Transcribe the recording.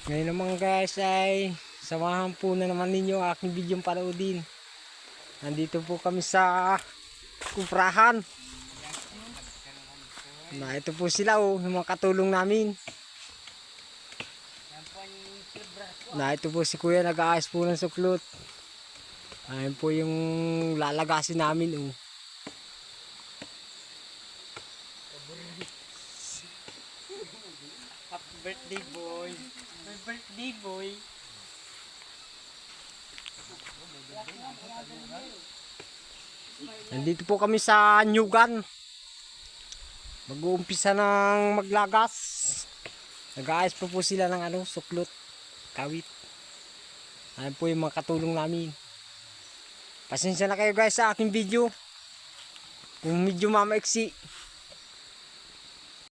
Ngayon naman guys ay samahan po na naman ninyo aking video panoodin. Nandito po kami sa kuprahan. Na ito po sila yung mga katulong namin. Na ito po si kuya nag-aayos po ng suklot. Ayun po yung lalagasin namin Happy birthday boy. My birthday boy. Nandito po kami sa Nyugan. Mag-uumpisa ng maglagas. Nag-aayos po sila ng suklot, kawit. Ayun po yung mga katulong namin. Pasensya na kayo guys sa aking video. Kung medyo mamaiksi.